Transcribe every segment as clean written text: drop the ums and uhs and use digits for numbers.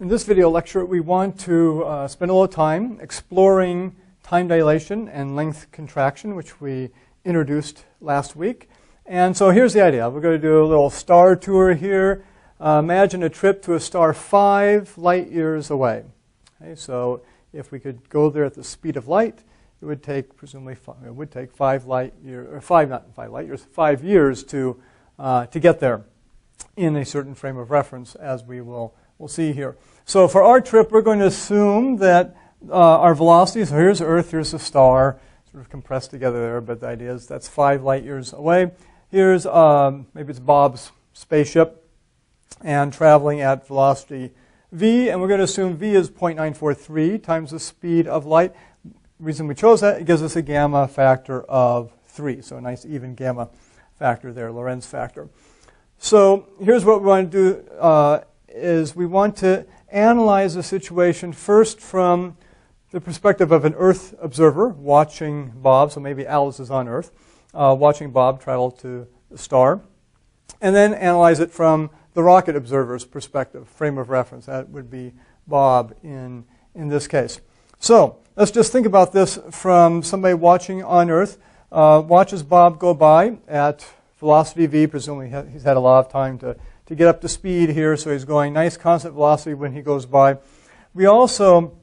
In this video lecture, we want to spend a little time exploring time dilation and length contraction, which we introduced last week. And so here's the idea. We're going to do a little star tour here. Imagine a trip to a star 5 light years away. Okay, so if we could go there at the speed of light, it would take presumably 5 years to get there in a certain frame of reference, as we'll see here. So for our trip, we're going to assume that our velocity, so here's Earth, here's the star, sort of compressed together there, but the idea is that's 5 light years away. Here's, maybe it's Bob's spaceship, and traveling at velocity v, and we're going to assume v is 0.943 times the speed of light. The reason we chose that, it gives us a gamma factor of 3, so a nice even gamma factor there, Lorentz factor. So here's what we want to do, is we want to analyze the situation first from the perspective of an Earth observer watching Bob, so maybe Alice is on Earth, watching Bob travel to the star, and then analyze it from the rocket observer's perspective, frame of reference. That would be Bob in this case. So let's just think about this from somebody watching on Earth, watches Bob go by at velocity v, presumably he's had a lot of time to get up to speed here, so he's going nice constant velocity when he goes by. We also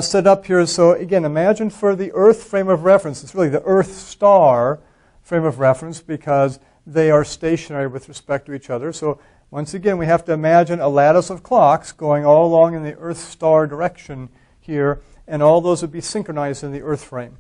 set up here, so again, imagine for the Earth frame of reference, it's really the Earth star frame of reference because they are stationary with respect to each other. So once again, we have to imagine a lattice of clocks going all along in the Earth star direction here, and all those would be synchronized in the Earth frame.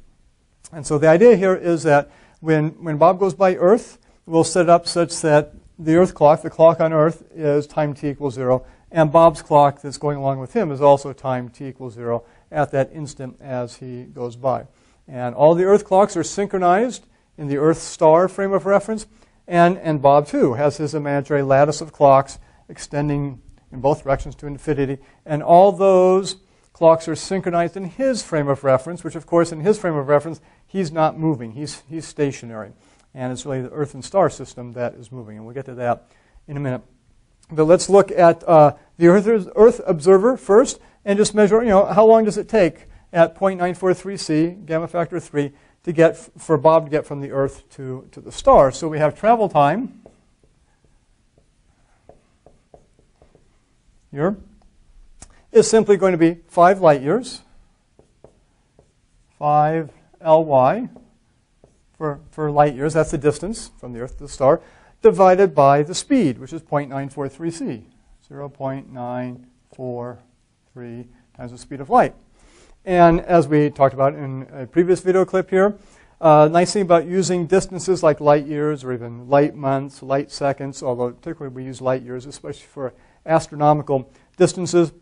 And so the idea here is that when Bob goes by Earth, we'll set it up such that the Earth clock, the clock on Earth, is time t equals 0, and Bob's clock that's going along with him is also time t equals 0 at that instant as he goes by. And all the Earth clocks are synchronized in the Earth star frame of reference, and Bob, too, has his imaginary lattice of clocks extending in both directions to infinity, and all those clocks are synchronized in his frame of reference, which, of course, in his frame of reference, he's not moving. He's stationary. And it's really the Earth and star system that is moving. And we'll get to that in a minute. But let's look at the Earth observer first and just measure, how long does it take at 0.943c, gamma factor 3, to get for Bob to get from the Earth to the star. So we have travel time here is simply going to be 5 light years, 5 Ly, for light years, that's the distance from the Earth to the star, divided by the speed, which is 0.943c, 0.943 times the speed of light. And as we talked about in a previous video clip here, nice thing about using distances like light years or even light months, light seconds, although typically we use light years, especially for astronomical distances,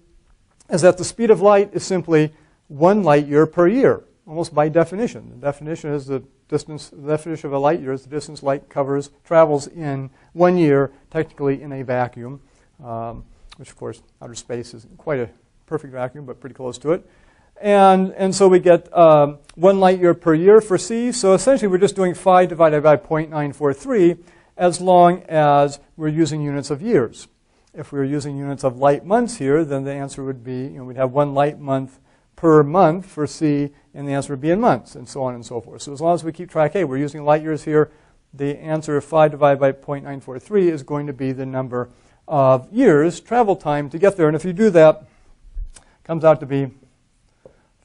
is that the speed of light is simply 1 light year per year, almost by definition. The definition is the definition of a light year is the distance light travels in 1 year, technically in a vacuum, which of course outer space isn't quite a perfect vacuum, but pretty close to it. And so we get 1 light year per year for c. So essentially we're just doing 5 divided by 0.943 as long as we're using units of years. If we were using units of light months here, then the answer would be, we'd have 1 light month per month for c, and the answer would be in months, and so on and so forth. So as long as we keep track, hey, we're using light years here, the answer of 5 divided by 0.943 is going to be the number of years, travel time, to get there. And if you do that, it comes out to be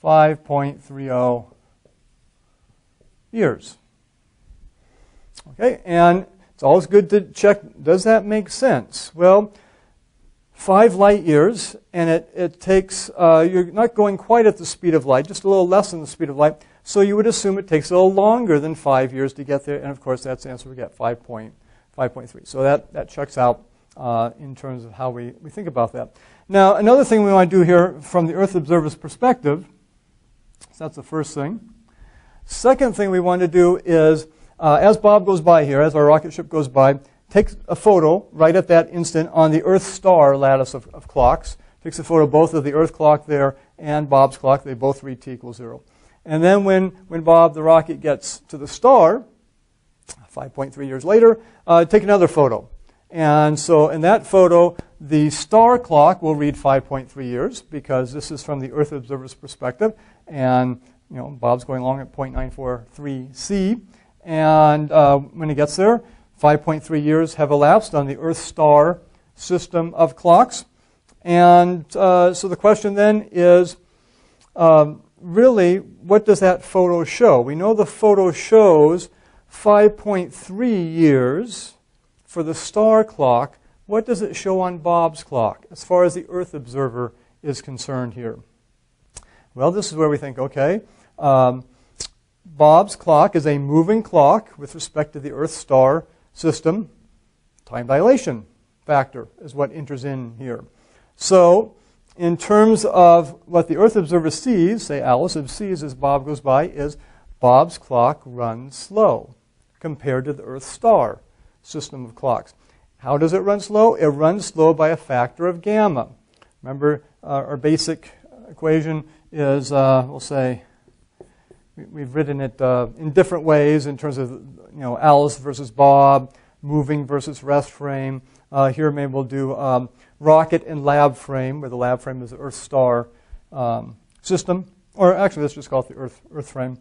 5.30 years. Okay, and it's always good to check, does that make sense? Well, 5 light years, and it takes, you're not going quite at the speed of light, just a little less than the speed of light, so you would assume it takes a little longer than 5 years to get there, and of course that's the answer we get, 5.3. So that checks out in terms of how we think about that. Now, another thing we want to do here from the Earth observer's perspective, so that's the first thing. Second thing we want to do is, as Bob goes by here, as our rocket ship goes by, takes a photo right at that instant on the Earth star lattice of clocks. Takes a photo both of the Earth clock there and Bob's clock. They both read t equals 0. And then when Bob, the rocket, gets to the star, 5.3 years later, take another photo. And so in that photo, the star clock will read 5.3 years because this is from the Earth observer's perspective. And Bob's going along at 0.943 C. And when he gets there, 5.3 years have elapsed on the Earth-star system of clocks. And so the question then is, really, what does that photo show? We know the photo shows 5.3 years for the star clock. What does it show on Bob's clock as far as the Earth observer is concerned here? Well, this is where we think, okay, Bob's clock is a moving clock with respect to the Earth-star system. Time dilation factor is what enters in here. So in terms of what the Earth observer sees, say Alice sees as Bob goes by, is Bob's clock runs slow compared to the Earth-star system of clocks. How does it run slow? It runs slow by a factor of gamma. Remember, our basic equation is, we'll say, we've written it in different ways in terms of Alice versus Bob, moving versus rest frame. Here maybe we'll do rocket and lab frame, where the lab frame is the Earth-star system. Or actually, let's just call it the Earth frame.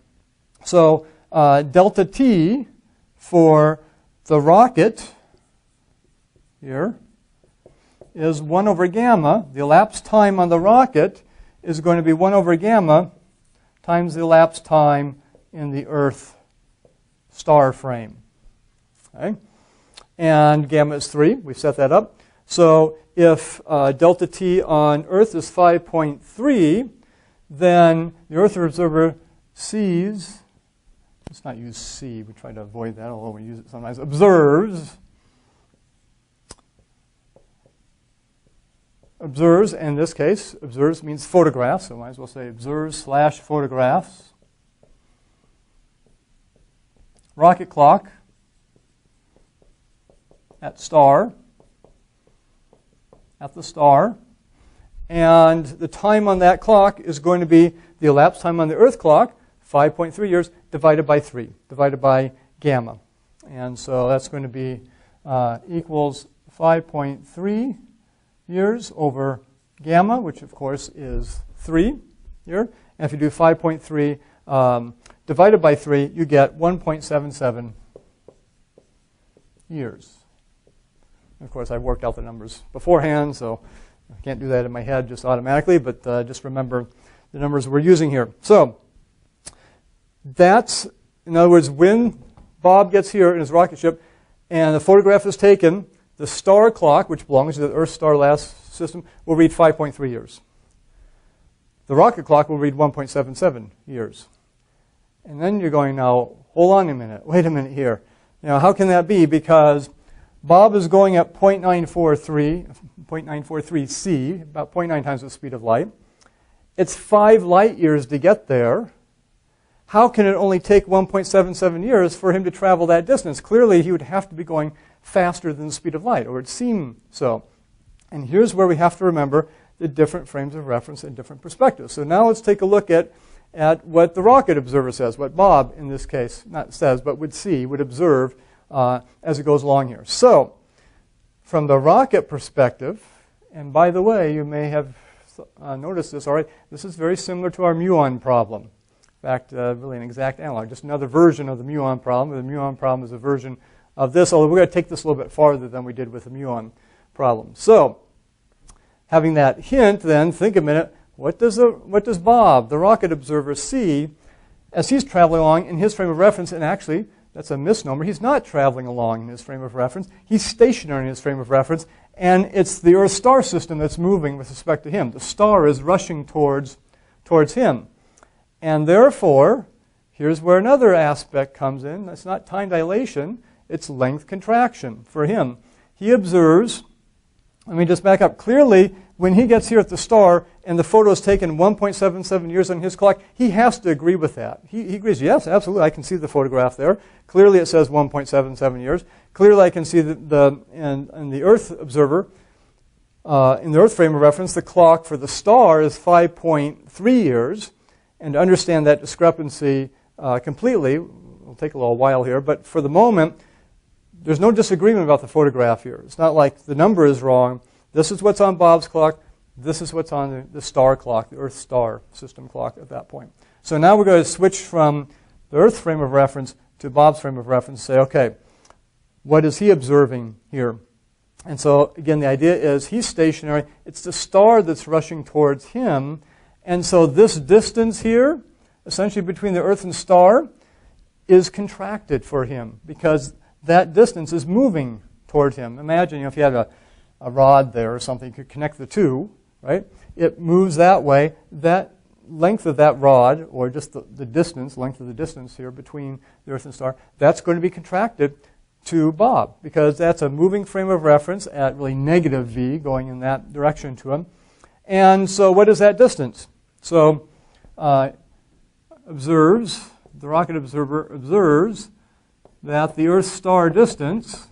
So delta T for the rocket here is 1 over gamma. The elapsed time on the rocket is going to be 1 over gamma times the elapsed time in the Earth star frame. Okay? And gamma is 3. We've set that up. So if delta T on Earth is 5.3, then the Earth observer sees, let's not use C, we try to avoid that, although we use it sometimes, observes, in this case, observes means photographs, so might as well say observes/photographs. Rocket clock at the star, and the time on that clock is going to be the elapsed time on the Earth clock, 5.3 years, divided by 3, divided by gamma. And so that's going to be equals 5.3 years over gamma, which of course is 3 here. And if you do 5.3 divided by 3, you get 1.77 years. Of course, I've worked out the numbers beforehand, so I can't do that in my head just automatically, but just remember the numbers we're using here. So that's, in other words, when Bob gets here in his rocket ship and the photograph is taken, the star clock, which belongs to the Earth-star last system, will read 5.3 years. The rocket clock will read 1.77 years. And then you're going, now, hold on a minute, wait a minute here. How can that be? Because Bob is going at 0.943 C, about 0.9 times the speed of light. It's 5 light years to get there. How can it only take 1.77 years for him to travel that distance? Clearly, he would have to be going faster than the speed of light, or it seemed so. And here's where we have to remember the different frames of reference and different perspectives. So now let's take a look at what the rocket observer says, what Bob, in this case, not says, but would see, would observe as it goes along here. So from the rocket perspective, and by the way, you may have noticed this already, this is very similar to our muon problem. In fact, really an exact analog, just another version of the muon problem. The muon problem is a version of this, although we're going to take this a little bit farther than we did with the muon problem. So, having that hint, then, think a minute, what does Bob, the rocket observer, see as he's traveling along in his frame of reference? And actually, that's a misnomer. He's not traveling along in his frame of reference. He's stationary in his frame of reference, and it's the Earth-star system that's moving with respect to him. The star is rushing towards him. And therefore, here's where another aspect comes in. That's not time dilation. It's length contraction for him. He observes, let me just back up. Clearly, when he gets here at the star and the photo is taken 1.77 years on his clock, he has to agree with that. He agrees, yes, absolutely, I can see the photograph there. Clearly it says 1.77 years. Clearly I can see in the Earth observer, in the Earth frame of reference, the clock for the star is 5.3 years. And to understand that discrepancy completely, it'll take a little while here, but for the moment, there's no disagreement about the photograph here. It's not like the number is wrong. This is what's on Bob's clock. This is what's on the star clock, the Earth star system clock at that point. So now we're going to switch from the Earth frame of reference to Bob's frame of reference and say, okay, what is he observing here? And so, again, the idea is he's stationary. It's the star that's rushing towards him. And so this distance here, essentially between the Earth and star, is contracted for him because that distance is moving toward him. Imagine if you had a rod there or something, you could connect the two, right? It moves that way. That length of that rod, or just the distance, length of the distance here between the Earth and star, that's going to be contracted to Bob because that's a moving frame of reference at really negative v going in that direction to him. And so what is that distance? So the rocket observer observes that the Earth-star distance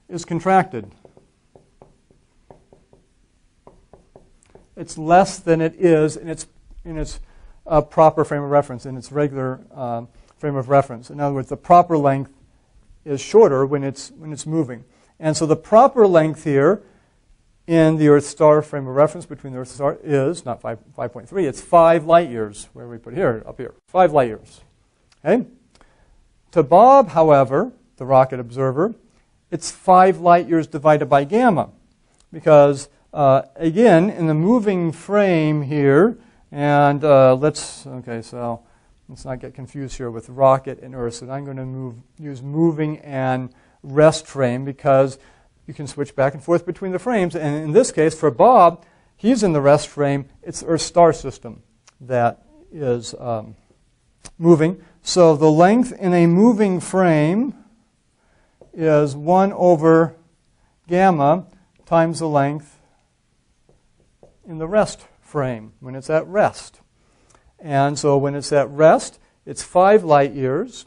is contracted. It's less than it is in its proper frame of reference, in its regular frame of reference. In other words, the proper length is shorter when it's moving. And so the proper length here in the Earth-star frame of reference between the Earth and star is not 5.3, it's 5 light years. Where do we put here? Up here. 5 light years. Okay? To Bob, however, the rocket observer, it's 5 light years divided by gamma. Because, again, in the moving frame here, and let's not get confused here with rocket and Earth. So I'm going to use moving and rest frame because you can switch back and forth between the frames. And in this case, for Bob, he's in the rest frame. It's Earth-star system that is moving. So the length in a moving frame is 1 over gamma times the length in the rest frame when it's at rest. And so when it's at rest, it's 5 light years.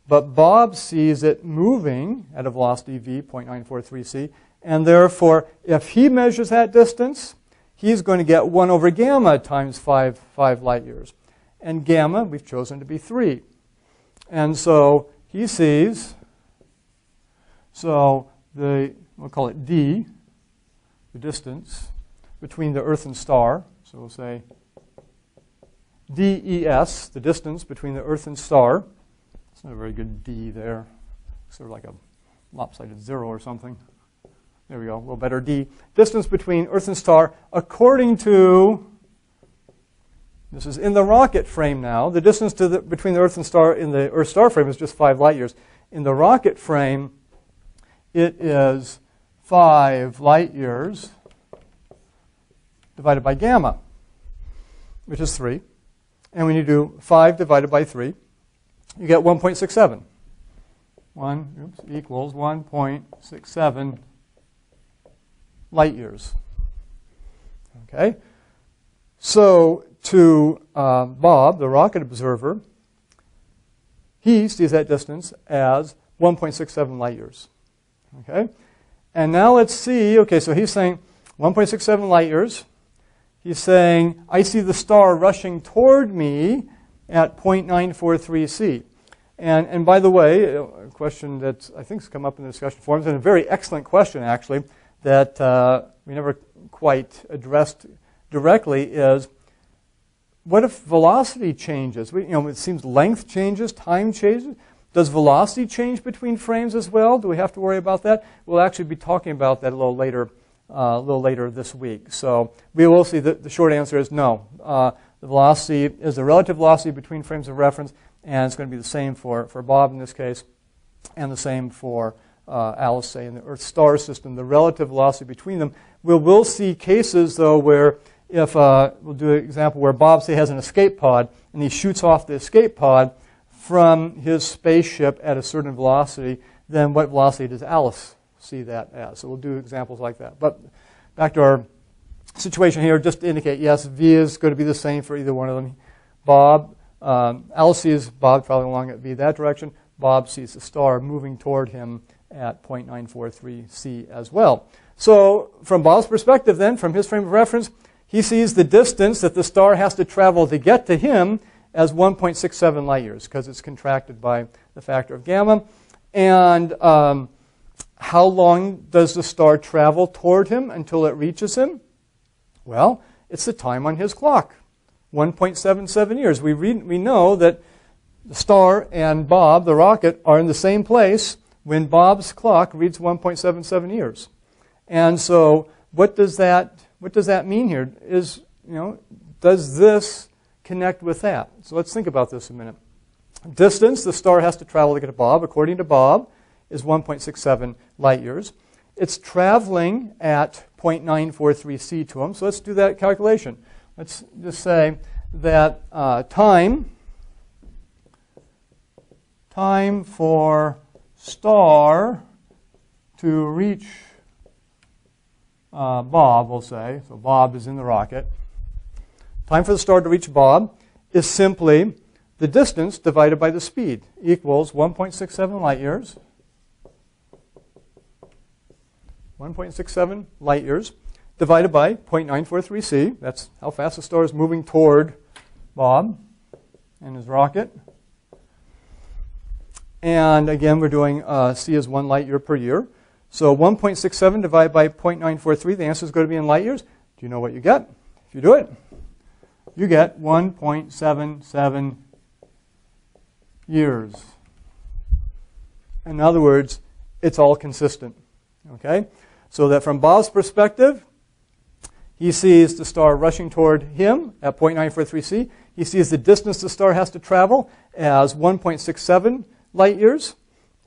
But Bob sees it moving at a velocity v, 0.943 c. And therefore, if he measures that distance, he's going to get 1 over gamma times 5 light years. And gamma, we've chosen to be 3. And so he sees, we'll call it d, the distance between the Earth and star. So we'll say DES, the distance between the Earth and star. It's not a very good D there. Sort of like a lopsided 0 or something. There we go, a little better D. Distance between Earth and star, according to, this is in the rocket frame now. The distance between the Earth and star in the Earth-star frame is just 5 light years. In the rocket frame, it is 5 light years divided by gamma, which is 3. And when you do 5 divided by 3, you get 1.67. Equals 1.67 light years. Okay? So to Bob, the rocket observer, he sees that distance as 1.67 light years. Okay? And now let's see, okay, so he's saying 1.67 light years. He's saying, I see the star rushing toward me at 0.943 c. And by the way, a question that I think has come up in the discussion forums, and a very excellent question, actually, that we never quite addressed directly is, what if velocity changes? It seems length changes, time changes. Does velocity change between frames as well? Do we have to worry about that? We'll actually be talking about that a little later this week. So we will see that the short answer is no. The velocity is the relative velocity between frames of reference, and it's going to be the same for Bob in this case, and the same for Alice, say, in the Earth-star system, the relative velocity between them. We'll see cases, though, where if, we'll do an example where Bob, say, has an escape pod, and he shoots off the escape pod from his spaceship at a certain velocity, then what velocity does Alice see that as? So we'll do examples like that. But back to our situation here, just to indicate, yes, v is going to be the same for either one of them. Bob, Alice sees Bob traveling along at v that direction. Bob sees the star moving toward him at 0.943 c as well. So from Bob's perspective then, from his frame of reference, he sees the distance that the star has to travel to get to him as 1.67 light years, because it's contracted by the factor of gamma. And how long does the star travel toward him until it reaches him? Well, it's the time on his clock, 1.77 years. We know that the star and Bob, the rocket, are in the same place when Bob's clock reads 1.77 years. And so what does that mean here? Does this connect with that? So let's think about this a minute. Distance the star has to travel to get to Bob, according to Bob, is 1.67 light years. It's traveling at 0.943 c to him. So let's do that calculation. Let's just say that time for star to reach Bob, we'll say. So Bob is in the rocket. Time for the star to reach Bob is simply the distance divided by the speed equals 1.67 light years. 1.67 light years divided by 0.943 c. That's how fast the star is moving toward Bob and his rocket. And again, we're doing c is 1 light year per year. So 1.67 divided by 0.943, the answer is going to be in light years. Do you know what you get? If you do it, you get 1.77 years. In other words, it's all consistent. Okay? So that from Bob's perspective, he sees the star rushing toward him at 0.943 c. He sees the distance the star has to travel as 1.67 light years.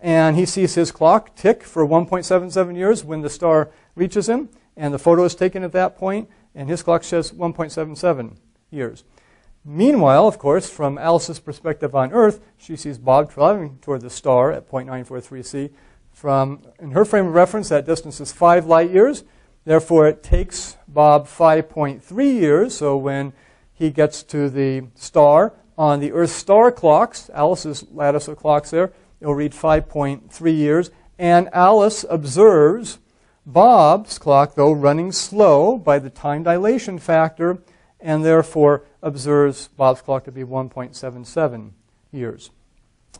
And he sees his clock tick for 1.77 years when the star reaches him. And the photo is taken at that point, and his clock says 1.77 years. Meanwhile, of course, from Alice's perspective on Earth, she sees Bob traveling toward the star at 0.943 c. In her frame of reference, that distance is 5 light years. Therefore, it takes Bob 5.3 years. So when he gets to the star on the Earth star clocks, Alice's lattice of clocks there, it'll read 5.3 years. And Alice observes Bob's clock, though, running slow by the time dilation factor, and therefore observes Bob's clock to be 1.77 years.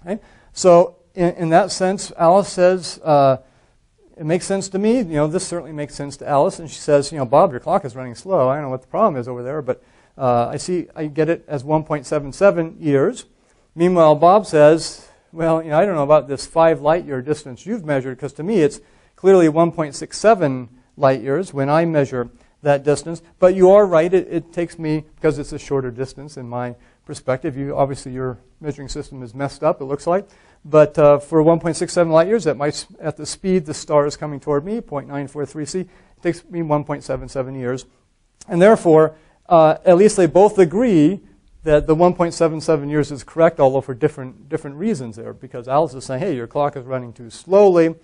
Okay? So in that sense, Alice says, it makes sense to me. This certainly makes sense to Alice. And she says, Bob, your clock is running slow. I don't know what the problem is over there, but I get it as 1.77 years. Meanwhile, Bob says, well, I don't know about this 5 light year distance you've measured, because to me it's clearly 1.67 light years when I measure that distance. But you are right, it takes me, because it's a shorter distance in my perspective. Obviously your measuring system is messed up, it looks like. But for 1.67 light years, at the speed the star is coming toward me, 0.943 c, it takes me 1.77 years. And therefore, at least they both agree that the 1.77 years is correct, although for different reasons there. Because Alice is saying, hey, your clock is running too slowly.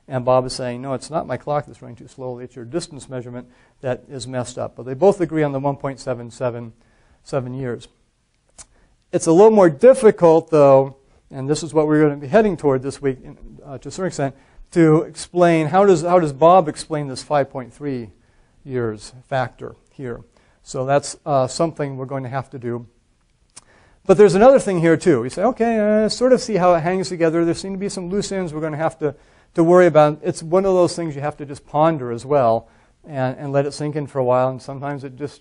And Bob is saying, no, it's not my clock that's running too slowly. It's your distance measurement that is messed up. But they both agree on the 1.77 years. It's a little more difficult, though, and this is what we're going to be heading toward this week to a certain extent, to explain how does Bob explain this 5.3 years factor here. So that's something we're going to have to do. But there's another thing here, too. We say, okay, sort of see how it hangs together. There seem to be some loose ends we're going to have to worry about. It's one of those things you have to just ponder as well and let it sink in for a while. And sometimes it just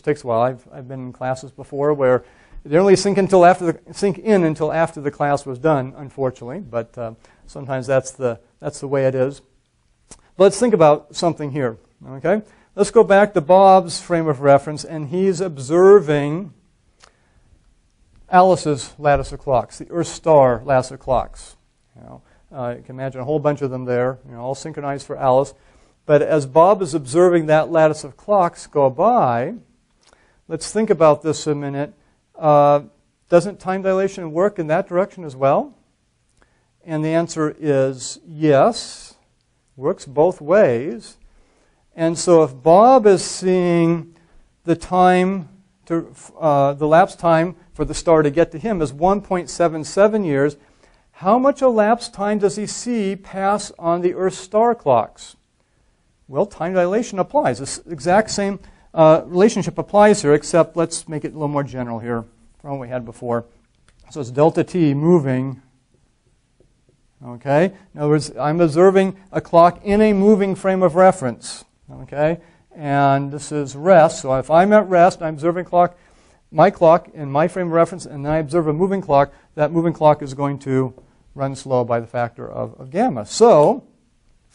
takes a while. I've been in classes before where they only sink in until after the class was done, unfortunately. But sometimes that's the way it is. But let's think about something here. Okay, let's go back to Bob's frame of reference, and he's observing Alice's lattice of clocks, the Earth star lattice of clocks. You can imagine a whole bunch of them there, all synchronized for Alice. But as Bob is observing that lattice of clocks go by, let's think about this a minute. Doesn't time dilation work in that direction as well? And the answer is yes. Works both ways. And so if Bob is seeing the elapsed time for the star to get to him is 1.77 years, how much elapsed time does he see pass on the Earth star clocks? Well, time dilation applies. This exact same relationship applies here, except let's make it a little more general here from what we had before. So it's delta t moving. Okay? In other words, I'm observing a clock in a moving frame of reference. Okay? And this is rest. So if I'm at rest, I'm observing my clock in my frame of reference, and then I observe a moving clock. That moving clock is going to run slow by the factor of gamma. So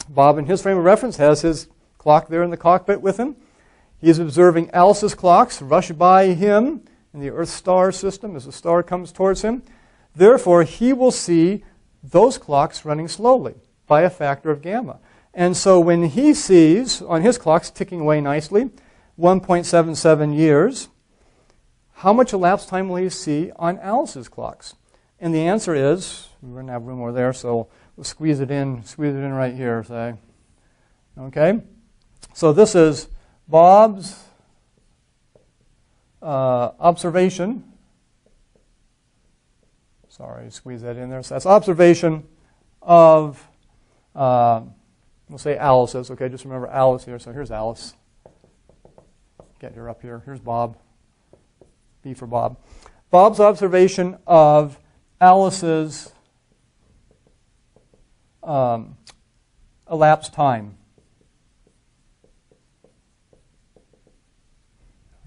Bob, in his frame of reference, has his clock there in the cockpit with him. He's observing Alice's clocks rush by him in the Earth-star system as the star comes towards him. Therefore, he will see those clocks running slowly by a factor of gamma. And so when he sees, on his clocks ticking away nicely, 1.77 years, how much elapsed time will he see on Alice's clocks? And the answer is, we're going to have room over there, so we'll squeeze it in right here, say. Okay? So this is Bob's observation. Sorry, squeeze that in there. So that's observation of, we'll say Alice's. Okay, just remember Alice here. So here's Alice. Get her up here. Here's Bob. B for Bob. Bob's observation of Alice's elapsed time.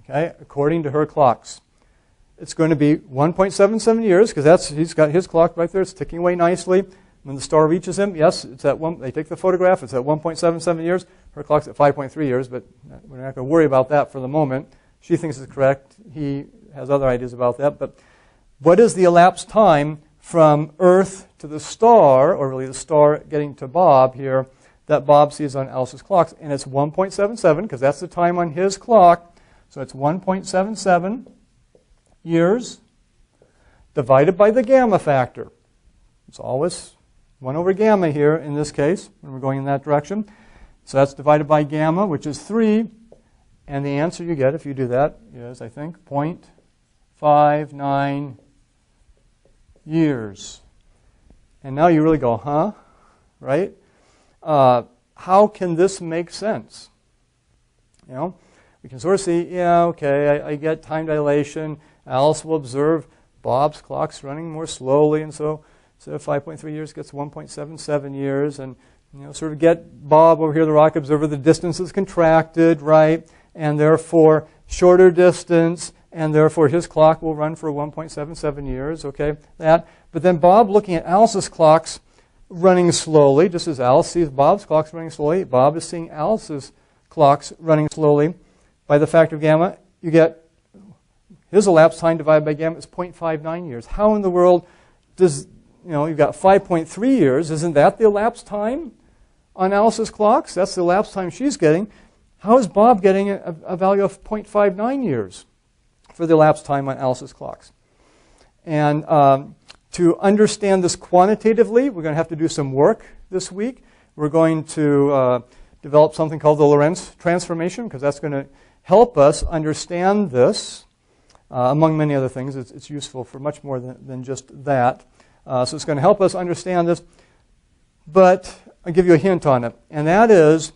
Okay, according to her clocks. It's going to be 1.77 years, because he's got his clock right there. It's ticking away nicely. When the star reaches him, yes, it's at they take the photograph. It's at 1.77 years. Her clock's at 5.3 years, but we're not going to worry about that for the moment. She thinks it's correct. He has other ideas about that. But what is the elapsed time from Earth to the star, or really the star getting to Bob here, that Bob sees on Alice's clocks? And it's 1.77, because that's the time on his clock. So it's 1.77 years divided by the gamma factor. It's always 1 over gamma here in this case, when we're going in that direction. So that's divided by gamma, which is 3. And the answer you get if you do that is, I think, 0.59 years. And now you really go, huh? Right? How can this make sense? You know, we can sort of see, yeah, okay, I get time dilation. Alice will observe Bob's clock's running more slowly, and so instead of 5.3 years, gets 1.77 years, and sort of get Bob over here, the rock observer, the distance is contracted, right? And therefore, shorter distance, and therefore his clock will run for 1.77 years, okay? That. But then Bob, looking at Alice's clocks running slowly, just as Alice sees Bob's clocks running slowly, Bob is seeing Alice's clocks running slowly. By the factor of gamma, you get his elapsed time divided by gamma is 0.59 years. How in the world does, you've got 5.3 years. Isn't that the elapsed time on Alice's clocks? That's the elapsed time she's getting. How is Bob getting a value of 0.59 years for the elapsed time on Alice's clocks? And to understand this quantitatively, we're going to have to do some work this week. We're going to develop something called the Lorentz transformation, because that's going to help us understand this. Among many other things, it's useful for much more than just that. So it's going to help us understand this. But I'll give you a hint on it. And that is,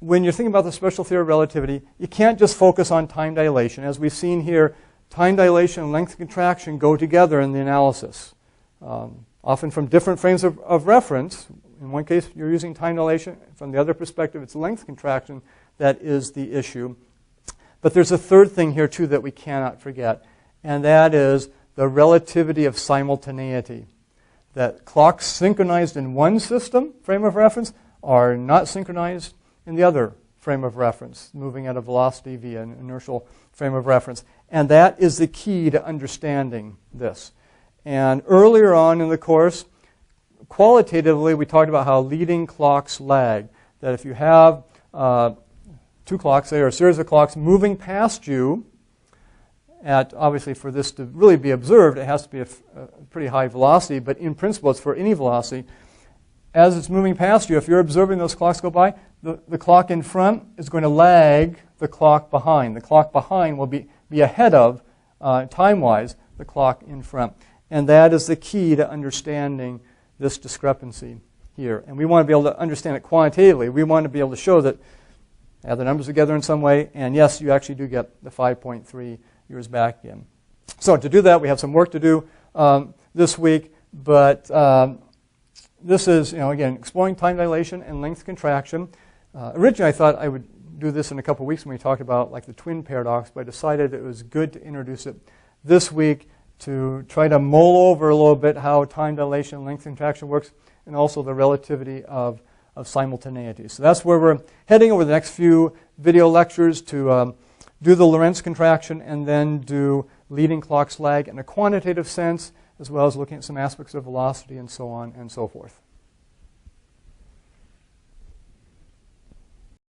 when you're thinking about the special theory of relativity, you can't just focus on time dilation. As we've seen here, time dilation and length contraction go together in the analysis. Often from different frames of reference. In one case, you're using time dilation. From the other perspective, it's length contraction that is the issue. But there's a third thing here, too, that we cannot forget, and that is the relativity of simultaneity. That clocks synchronized in one system, frame of reference, are not synchronized in the other frame of reference, moving at a velocity via an inertial frame of reference. And that is the key to understanding this. And earlier on in the course, qualitatively, we talked about how leading clocks lag. That if you have two clocks, say, or a series of clocks moving past you at, obviously for this to really be observed, it has to be a pretty high velocity, but in principle it's for any velocity. As it's moving past you, if you're observing those clocks go by, the clock in front is going to lag the clock behind. The clock behind will be ahead of, time-wise, the clock in front. And that is the key to understanding this discrepancy here. And we want to be able to understand it quantitatively. We want to be able to show that add the numbers together in some way, and yes, you actually do get the 5.3 years back in. So to do that, we have some work to do this week, but this is, again, exploring time dilation and length contraction. Originally, I thought I would do this in a couple weeks when we talked about like the twin paradox, but I decided it was good to introduce it this week to try to mull over a little bit how time dilation and length contraction works, and also the relativity of simultaneity. So that's where we're heading over the next few video lectures, to do the Lorentz contraction and then do leading clock's lag in a quantitative sense, as well as looking at some aspects of velocity and so on and so forth.